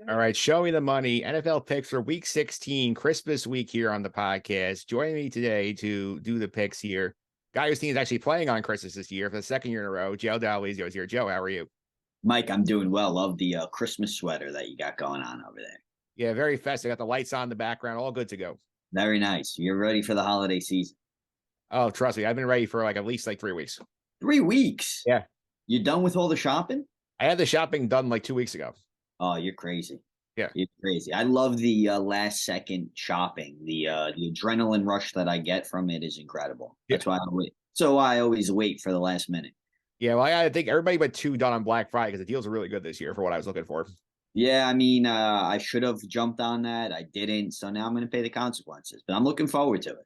All right, show me the money. NFL picks for Week 16, Christmas week here on the podcast. Joining me today to do the picks here, guy whose team is actually playing on Christmas this year for the second year in a row. Joe D'Alizio is here. Joe, how are you? Mike, I'm doing well. Love the Christmas sweater that you got going on over there. Yeah, very festive. Got the lights on in the background, all good to go. Very nice. You're ready for the holiday season. Oh, trust me, I've been ready for at least 3 weeks. 3 weeks. Yeah, You done with all the shopping? I had the shopping done 2 weeks ago. Oh, you're crazy. Yeah, You're crazy. I love the last second shopping. The adrenaline rush that I get from it is incredible. yeah, That's why I wait. So I always wait for the last minute. yeah. Well, I think everybody but two done on Black Friday because the deals are really good this year for what I was looking for. Yeah, I mean, I should have jumped on that. I didn't. So now I'm going to pay the consequences. But I'm looking forward to it.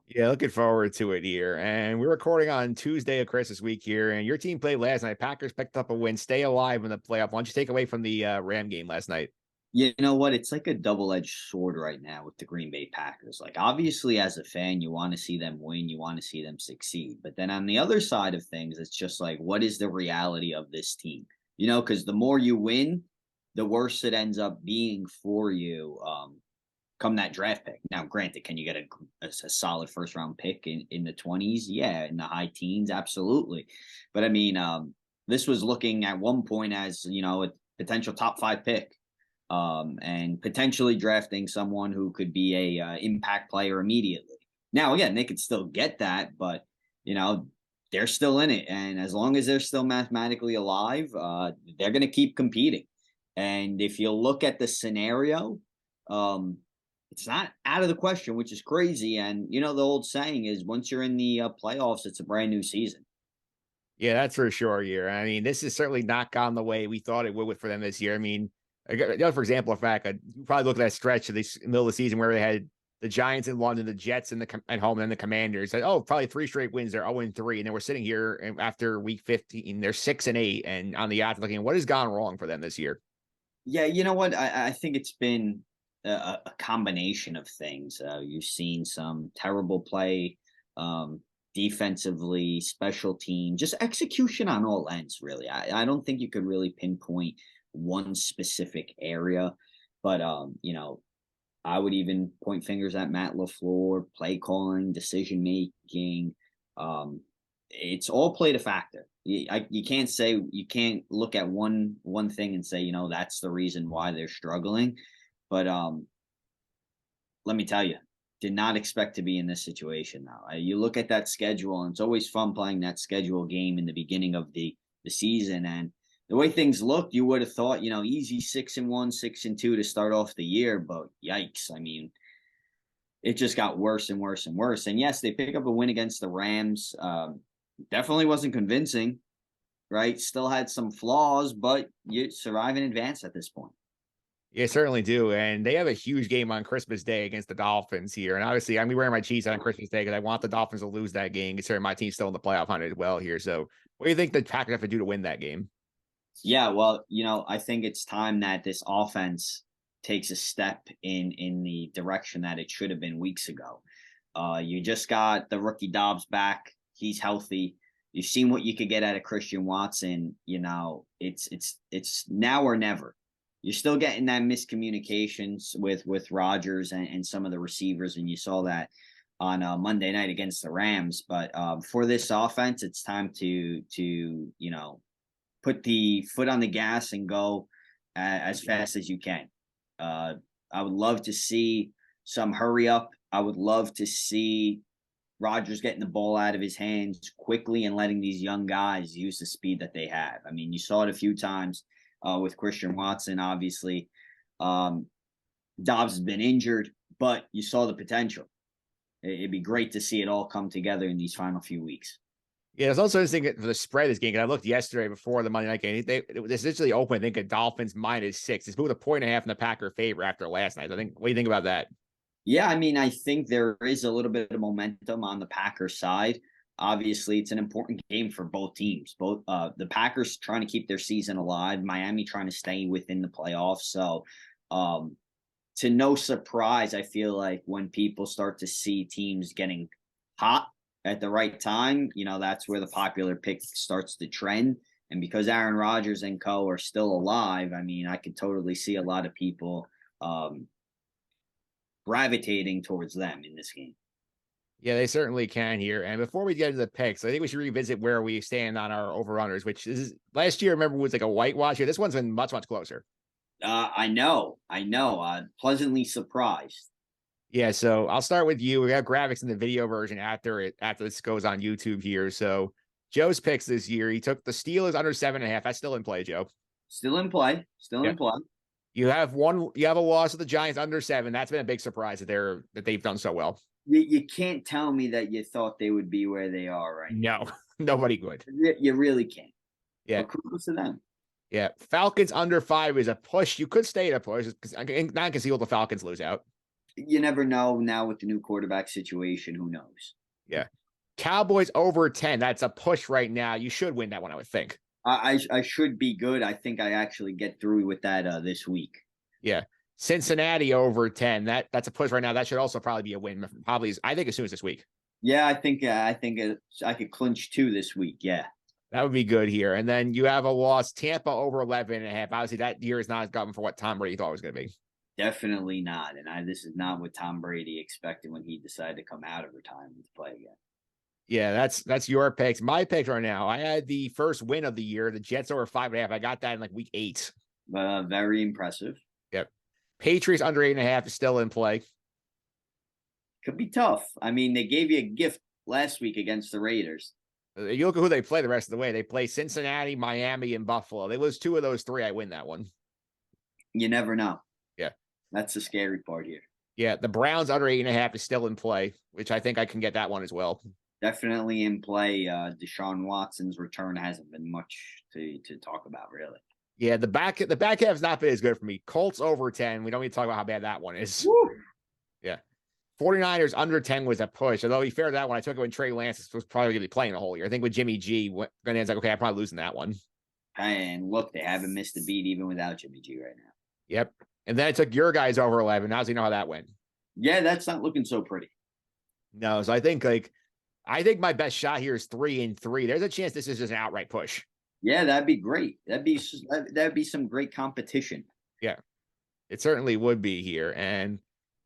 Yeah, looking forward to it here. And we're recording on Tuesday of Christmas week here. And your team played last night. Packers picked up a win. Stay alive in the playoff. Why don't you take away from the Ram game last night? You know what? It's like a double-edged sword right now with the Green Bay Packers. Like, obviously, as a fan, you want to see them win, you want to see them succeed. But then on the other side of things, it's just like, what is the reality of this team? Because the more you win, the worse it ends up being for you come that draft pick. Now, granted, can you get a solid first-round pick in the 20s? Yeah, in the high teens, absolutely. But I mean, this was looking at one point as, a potential top 5 pick. And potentially drafting someone who could be a impact player immediately. Now, again, they could still get that, but they're still in it, and as long as they're still mathematically alive, they're going to keep competing. And if you look at the scenario, it's not out of the question, which is crazy. And the old saying is, once you're in the playoffs, it's a brand new season. Yeah, that's for sure here. I mean, this is certainly not gone the way we thought it would for them this year. I mean, for example, in fact, you probably look at that stretch of the middle of the season where they had the Giants in London, the Jets at home, and then the Commanders. Probably 3 straight wins. They're 0-3, and then we're sitting here and after week 15. They're 6-8, and on the odds looking, what has gone wrong for them this year? Yeah, you know what? I think it's been a combination of things. You've seen some terrible play defensively, special team, just execution on all ends, really. I don't think you could really pinpoint one specific area, but I would even point fingers at Matt LaFleur, play calling, decision making. It's all played a factor. You can't look at one thing and say that's the reason why they're struggling. But let me tell you, did not expect to be in this situation now. You look at that schedule, and it's always fun playing that schedule game in the beginning of the season. And the way things looked, you would have thought, easy 6-1, 6-2 to start off the year. But yikes, I mean, it just got worse and worse and worse. And yes, they pick up a win against the Rams. Definitely wasn't convincing, right? Still had some flaws, but you survive in advance at this point. Yeah, certainly do. And they have a huge game on Christmas Day against the Dolphins here. And obviously, I'm wearing my Chiefs on Christmas Day because I want the Dolphins to lose that game, considering my team's still in the playoff hunt as well here. So, what do you think the Packers have to do to win that game? Yeah, well, I think it's time that this offense takes a step in the direction that it should have been weeks ago. You just got the rookie Dobbs back. He's healthy. You've seen what you could get out of Christian Watson. It's now or never. You're still getting that miscommunications with Rodgers and some of the receivers, and you saw that on Monday night against the Rams. But for this offense, it's time to put the foot on the gas and go as fast as you can. I would love to see some hurry up. I would love to see Rodgers getting the ball out of his hands quickly and letting these young guys use the speed that they have. I mean, you saw it a few times with Christian Watson, obviously. Dobbs has been injured, but you saw the potential. It'd be great to see it all come together in these final few weeks. Yeah, it's also interesting for the spread of this game. I looked yesterday before the Monday night game. It was essentially open, I think, a Dolphins -6. It's moved a 1.5 in the Packer favor after last night. What do you think about that? Yeah, I mean, I think there is a little bit of momentum on the Packers side. Obviously, it's an important game for both teams. Both the Packers trying to keep their season alive, Miami trying to stay within the playoffs. So, to no surprise, I feel like when people start to see teams getting hot at the right time, that's where the popular pick starts to trend. And because Aaron Rodgers and co are still alive, I mean, I could totally see a lot of people gravitating towards them in this game. Yeah, they certainly can here. And before we get into the picks, I think we should revisit where we stand on our over-unders, which is last year, remember, was like a whitewash. Here, this one's been much, much closer. I know. Pleasantly surprised. Yeah, so I'll start with you. We have graphics in the video version after this goes on YouTube here. So Joe's picks this year, he took the Steelers under 7.5. That's still in play, Joe. Still in play. Still in play. You have a loss of the Giants under 7. That's been a big surprise that they've done so well. You can't tell me that you thought they would be where they are right now. No, nobody would. You really can't. Yeah. But kudos to them. Yeah. Falcons under 5 is a push. You could stay at a push because I can see what the Falcons lose out. You never know now with the new quarterback situation. Who knows? Yeah. Cowboys over 10. That's a push right now. You should win that one, I would think. I should be good. I think I actually get through with that this week. Yeah. Cincinnati over 10. That's a push right now. That should also probably be a win. Probably, I think, as soon as this week. Yeah, I think I could clinch 2 this week. Yeah. That would be good here. And then you have a loss, Tampa over 11.5. Obviously, that year is not as gotten for what Tom Brady thought it was going to be. Definitely not. And this is not what Tom Brady expected when he decided to come out of retirement to play again. Yeah, that's your picks. My picks right now. I had the first win of the year, the Jets over 5.5. I got that in like week 8. Very impressive. Yep. Patriots under 8.5 is still in play. Could be tough. I mean, they gave you a gift last week against the Raiders. You look at who they play the rest of the way. They play Cincinnati, Miami, and Buffalo. They lose 2 of those 3. I win that one. You never know. Yeah. That's the scary part here. Yeah. The Browns under 8.5 is still in play, which I think I can get that one as well. Definitely in play. Deshaun Watson's return hasn't been much to talk about, really. Yeah, the back half has not been as good for me. Colts over 10. We don't need to talk about how bad that one is. Woo! Yeah. 49ers under 10 was a push. Although, to be fair to that one, I took it when Trey Lance was probably going to be playing the whole year. I think with Jimmy G, it's like, okay, I'm probably losing that one. And look, they haven't missed a beat even without Jimmy G right now. Yep. And then I took your guys over 11. How's you know how that went? Yeah, that's not looking so pretty. No, so I think my best shot here is 3-3. There's a chance this is just an outright push. Yeah, that'd be great. That'd be some great competition. Yeah, it certainly would be here. And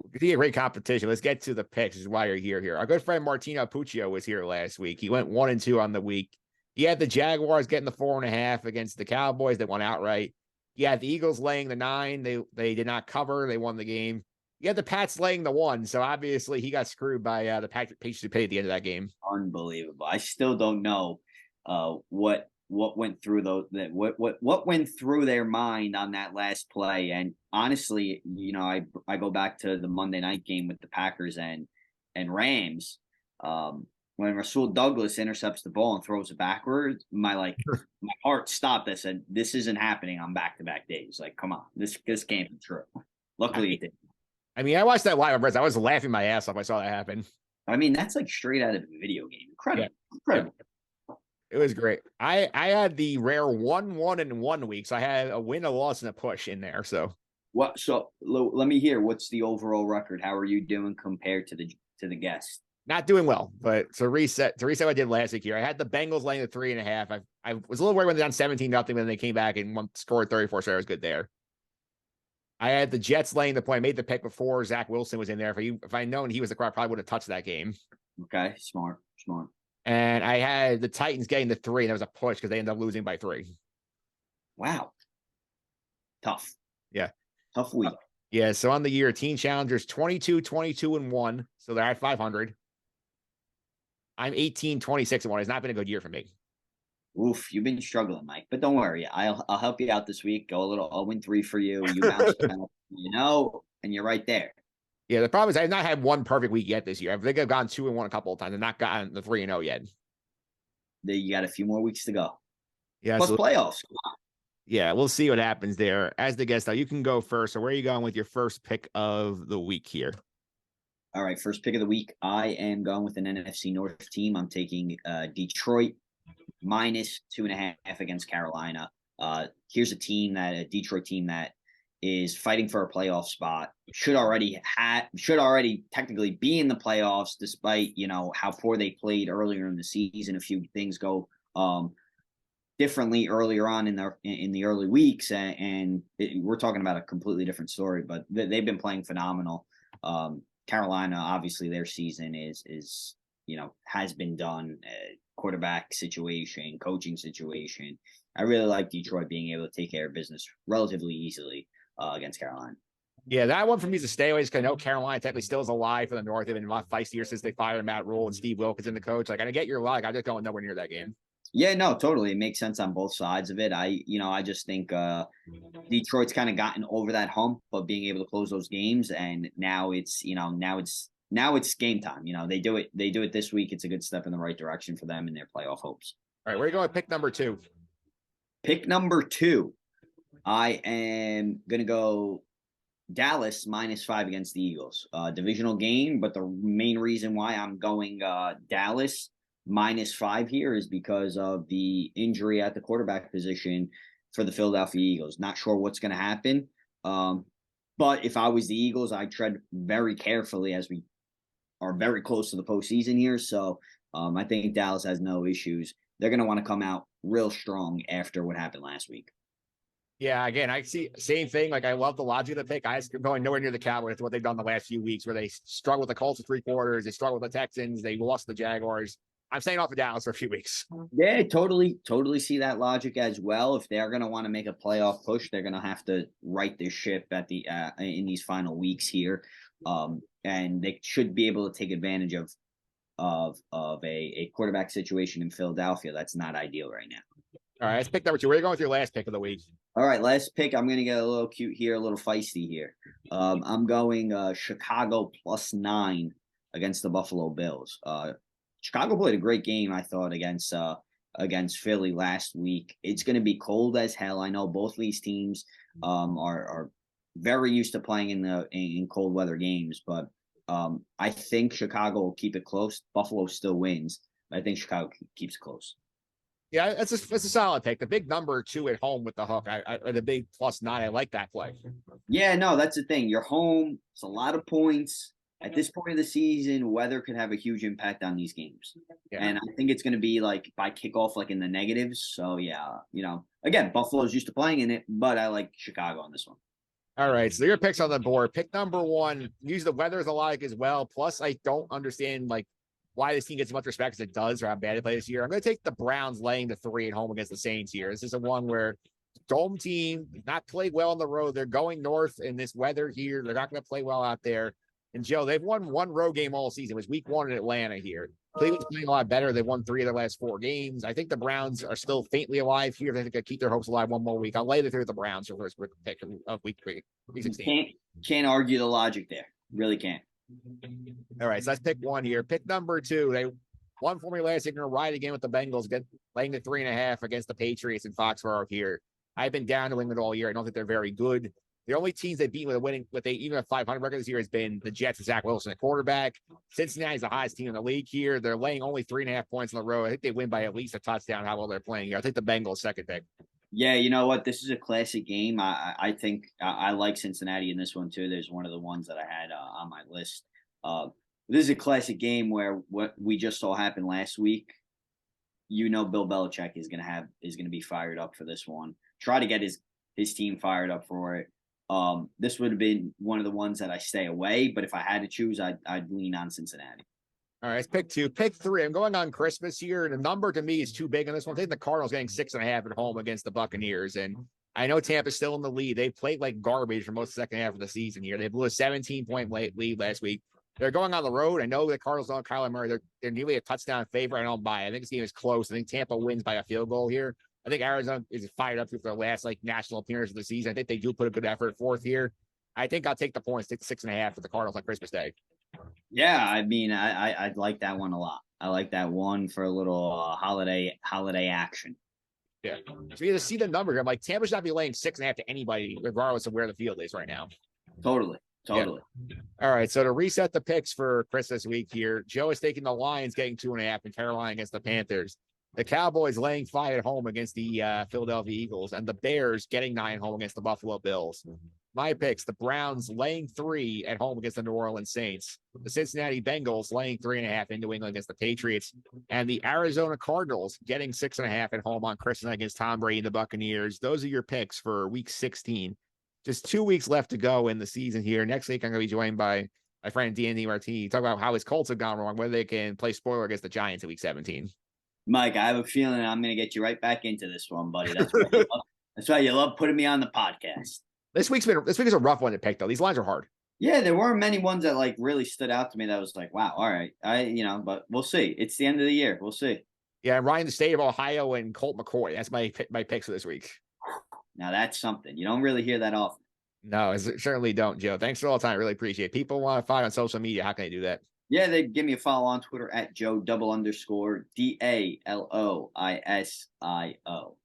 it'd be a great competition. Let's get to the picks. This is why you're here. Our good friend Martino Puccio was here last week. He went 1-2 on the week. He had the Jaguars getting the 4.5 against the Cowboys that won outright. He had the Eagles laying the 9. They did not cover. They won the game. He had the Pats laying the 1. So obviously he got screwed by the Patriots who paid at the end of that game. Unbelievable. I still don't know what went through what went through their mind on that last play. And honestly, I go back to the Monday night game with the Packers and Rams. When Rasul Douglas intercepts the ball and throws it backwards, my heart stopped. I said, "This isn't happening on back-to-back days. Like, come on, this can't be true." Luckily, it did. I mean, I watched that live. I was laughing my ass off. I saw that happen. I mean, that's like straight out of a video game. Incredible. Yeah. Incredible. Yeah. It was great. I had the rare 1-1 in 1 week. So I had a win, a loss, and a push in there. So what? So let me hear. What's the overall record? How are you doing compared to the guest? Not doing well, but to reset what I did last week here. I had the Bengals laying the 3.5. I was a little worried when they're down 17-0, but then they came back and scored 34, so I was good there. I had the Jets laying the point. I made the pick before Zach Wilson was in there. If I'd known he was the crowd, probably would have touched that game. Okay, smart. And I had the Titans getting the 3, and that was a push because they ended up losing by 3. Wow. Tough. Yeah. Tough week. Yeah, so on the year, Teen Challengers 22-22-1, so they're at 500. I'm 18-26-1. It's not been a good year for me. Oof, you've been struggling, Mike. But don't worry, I'll help you out this week. I'll win 3 for you. You bounce back, and you're right there. Yeah, the problem is I've not had one perfect week yet this year. I think I've gone 2-1 a couple of times and not gotten the 3-0 yet. You got a few more weeks to go. Yeah, plus playoffs. Yeah, we'll see what happens there. As the guest, now you can go first. So where are you going with your first pick of the week here? All right, first pick of the week. I am going with an NFC North team. I'm taking Detroit minus 2.5 against Carolina. Here's a Detroit team that is fighting for a playoff spot. Should already technically be in the playoffs, despite how poor they played earlier in the season. A few things go differently earlier on in the early weeks, and we're talking about a completely different story. But they've been playing phenomenal. Carolina, obviously, their season is has been done. Quarterback situation, coaching situation. I really like Detroit being able to take care of business relatively easily against Carolina. Yeah, that one for me is a stay away because I know Carolina technically still is alive for the North. They've been a lot feistier since they fired Matt Rule and Steve Wilkins in the coach. Like, I get your luck. I just going nowhere near that game. Yeah, no, totally. It makes sense on both sides of it. I just think Detroit's kind of gotten over that hump of being able to close those games, and now it's game time. They do it this week. It's a good step in the right direction for them and their playoff hopes. All right, where are you going with pick number 2? Pick number 2, I am gonna go Dallas -5 against the Eagles. Divisional game, but the main reason why I'm going Dallas -5 here is because of the injury at the quarterback position for the Philadelphia Eagles. Not sure what's going to happen. But if I was the Eagles, I'd tread very carefully as we are very close to the postseason here. So I think Dallas has no issues. They're going to want to come out real strong after what happened last week. Yeah, again, I see same thing. Like, I love the logic of the pick. I just going nowhere near the Cowboys. It's what they've done the last few weeks, where they struggle with the Colts for 3 quarters. They struggle with the Texans. They lost the Jaguars. I'm staying off of Dallas for a few weeks. Yeah, totally see that logic as well. If they're going to want to make a playoff push, they're going to have to right this ship at the in these final weeks here, and they should be able to take advantage of a quarterback situation in Philadelphia that's not ideal right now. All right, let's pick number 2. Where are you going with your last pick of the week? All right, last pick. I'm going to get a little cute here, a little feisty here. I'm going Chicago +9 against the Buffalo Bills. Chicago played a great game, I thought, against Philly last week. It's going to be cold as hell. I know both of these teams are very used to playing in cold weather games, but I think Chicago will keep it close. Buffalo still wins, but I think Chicago keeps it close. Yeah, that's a solid pick. The big number 2 at home with the hook, or the big +9. I like that play. Yeah, no, that's the thing. You're home. It's a lot of points. At this point of the season, weather could have a huge impact on these games. Yeah. And I think it's going to be like by kickoff, like in the negatives. So, yeah, again, Buffalo's used to playing in it, but I like Chicago on this one. All right, so your picks on the board. Pick number 1, use the weather as a logic as well. Plus, I don't understand, like, why this team gets as much respect as it does or how bad it plays this year. I'm going to take the Browns laying the 3 at home against the Saints here. This is a one where dome team not played well on the road. They're going north in this weather here. They're not going to play well out there. And Joe, they've won 1 road game all season. It was week 1 in Atlanta here. Cleveland's playing a lot better. They won 3 of their last 4 games. I think the Browns are still faintly alive here. They think they keep their hopes alive 1 more week. I'll lay the 3 with the Browns for first pick of week 16. Can't argue the logic there. Really can't. All right, so let's pick 1 here. Pick number 2. They won for me last year. Going to ride again with the Bengals, laying the 3.5 against the Patriots in Foxborough here. I've been down to England all year. I don't think they're very good. The only teams they've beaten even a 500 record this year has been the Jets and Zach Wilson at quarterback. Cincinnati's the highest team in the league here. They're laying only 3.5 points on the road. I think they win by at least a touchdown. How well they're playing here. I think the Bengals second pick. Yeah, you know what? This is a classic game. I think I like Cincinnati in this one too. There's one of the ones that I had on my list. This is a classic game where what we just saw happen last week. Bill Belichick is gonna be fired up for this one. Try to get his team fired up for it. This would have been one of the ones that I stay away, but if I had to choose, I'd lean on Cincinnati. All right, let's pick 2. Pick 3. I'm going on Christmas here. The number to me is too big on this one. I think the Cardinals getting 6.5 at home against the Buccaneers. And I know Tampa's still in the lead. They played like garbage for most of the second half of the season here. They blew a 17-point lead last week. They're going on the road. I know the Cardinals don't Kyler Murray. They're nearly a touchdown favorite. I don't buy it. I think this game is close. I think Tampa wins by a field goal here. I think Arizona is fired up for their last national appearance of the season. I think they do put a good effort forth here. I think I'll take the points, take 6.5 for the Cardinals on Christmas Day. Yeah, I mean, I like that one a lot. I like that one for a little holiday action. Yeah. So you just see the number here. I'm like, Tampa should not be laying 6.5 to anybody, regardless of where the field is right now. Totally. Yeah. All right. So to reset the picks for Christmas week here, Joe is taking the Lions getting 2.5 and Carolina against the Panthers. The Cowboys laying 5 at home against the Philadelphia Eagles, and the Bears getting 9 home against the Buffalo Bills. my picks: the Browns laying 3 at home against the New Orleans Saints, the Cincinnati Bengals laying 3.5 in New England against the Patriots, and the Arizona Cardinals getting 6.5 at home on Christmas night against Tom Brady and the Buccaneers. Those are your picks for Week 16. Just 2 weeks left to go in the season here. Next week, I'm going to be joined by my friend D&D Martini. Talk about how his Colts have gone wrong, whether they can play spoiler against the Giants in Week 17. Mike, I have a feeling I'm going to get you right back into this one, buddy. That's why you love putting me on the podcast. This week is a rough one to pick, though. These lines are hard. Yeah, there weren't many ones that like really stood out to me that was like, wow, all right. But we'll see. It's the end of the year. We'll see. Yeah, Ryan, the state of Ohio, and Colt McCoy. That's my picks for this week. Now that's something. You don't really hear that often. No, I certainly don't, Joe. Thanks for all the time. I really appreciate it. People want to find on social media. How can they do that? Yeah, they give me a follow on Twitter at Joe_DALOISIO.